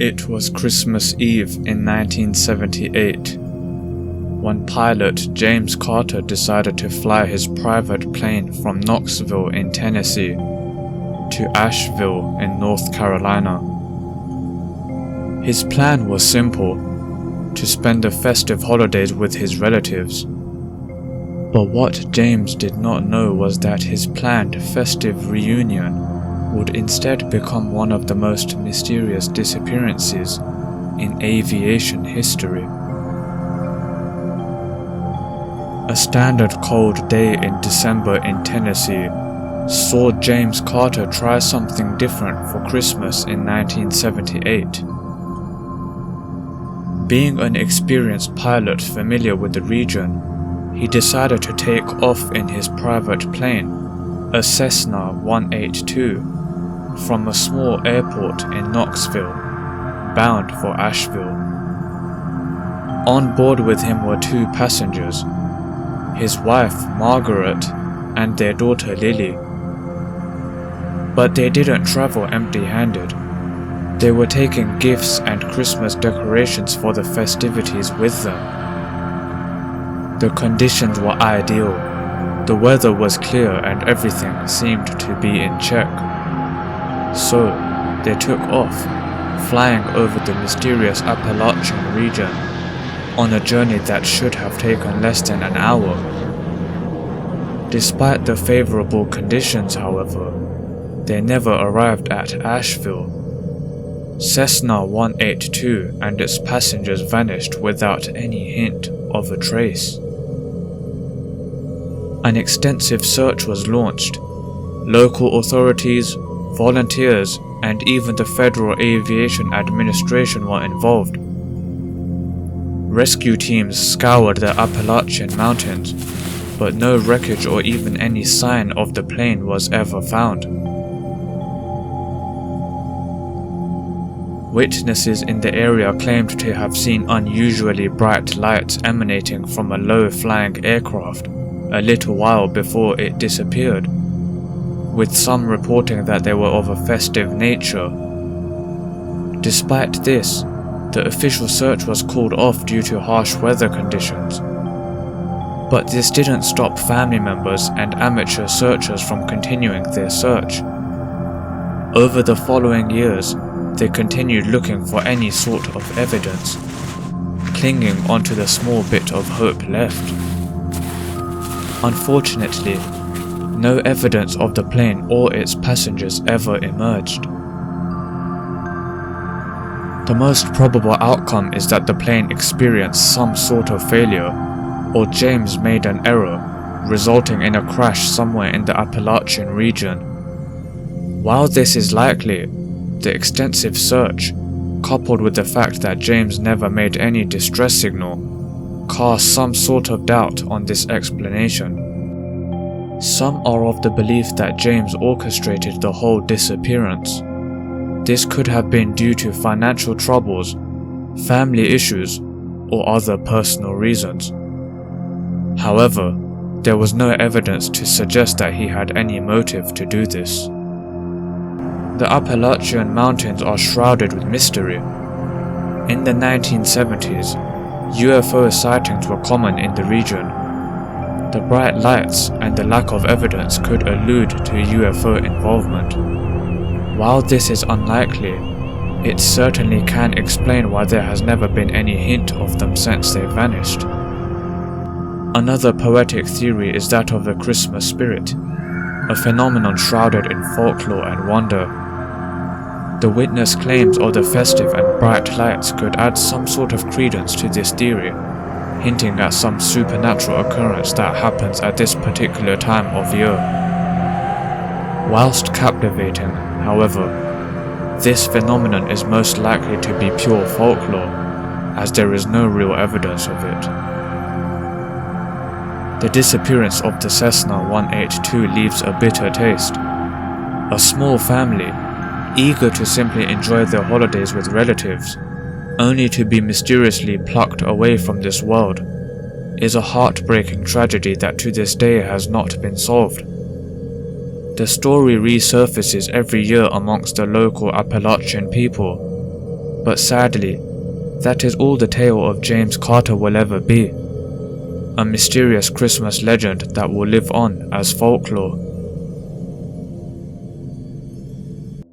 It was Christmas Eve in 1978 when pilot James Carter decided to fly his private plane from Knoxville in Tennessee to Asheville in North Carolina. His plan was simple: to spend the festive holidays with his relatives. But what James did not know was that his planned festive reunion would instead become one of the most mysterious disappearances in aviation history. A standard cold day in December in Tennessee saw James Carter try something different for Christmas in 1978. Being an experienced pilot familiar with the region, he decided to take off in his private plane, a Cessna 182, from a small airport in Knoxville, bound for Asheville. On board with him were two passengers, his wife Margaret and their daughter Lily. But they didn't travel empty-handed. They were taking gifts and Christmas decorations for the festivities with them. The conditions were ideal. The weather was clear and everything seemed to be in check. So, they took off, flying over the mysterious Appalachian region, on a journey that should have taken less than an hour. Despite the favorable conditions, however, they never arrived at Asheville. Cessna 182 and its passengers vanished without any hint of a trace. An extensive search was launched. Local authorities, volunteers, and even the Federal Aviation Administration were involved. Rescue teams scoured the Appalachian Mountains, but no wreckage or even any sign of the plane was ever found. Witnesses in the area claimed to have seen unusually bright lights emanating from a low-flying aircraft a little while before it disappeared, with some reporting that they were of a festive nature. Despite this, the official search was called off due to harsh weather conditions. But this didn't stop family members and amateur searchers from continuing their search. Over the following years, they continued looking for any sort of evidence, clinging onto the small bit of hope left. Unfortunately, no evidence of the plane or its passengers ever emerged. The most probable outcome is that the plane experienced some sort of failure, or James made an error, resulting in a crash somewhere in the Appalachian region. While this is likely, the extensive search, coupled with the fact that James never made any distress signal, cast some sort of doubt on this explanation. Some are of the belief that James orchestrated the whole disappearance. This could have been due to financial troubles, family issues, or other personal reasons. However, there was no evidence to suggest that he had any motive to do this. The Appalachian Mountains are shrouded with mystery. In the 1970s, UFO sightings were common in the region. The bright lights and the lack of evidence could allude to UFO involvement. While this is unlikely, it certainly can explain why there has never been any hint of them since they vanished. Another poetic theory is that of the Christmas spirit, a phenomenon shrouded in folklore and wonder. The witness claims of the festive and bright lights could add some sort of credence to this theory, hinting at some supernatural occurrence that happens at this particular time of year. Whilst captivating, however, this phenomenon is most likely to be pure folklore, as there is no real evidence of it. The disappearance of the Cessna 182 leaves a bitter taste. A small family, eager to simply enjoy their holidays with relatives, only to be mysteriously plucked away from this world, is a heartbreaking tragedy that to this day has not been solved. The story resurfaces every year amongst the local Appalachian people, But sadly, that is all the tale of James Carter will ever be. A mysterious Christmas legend that will live on as folklore.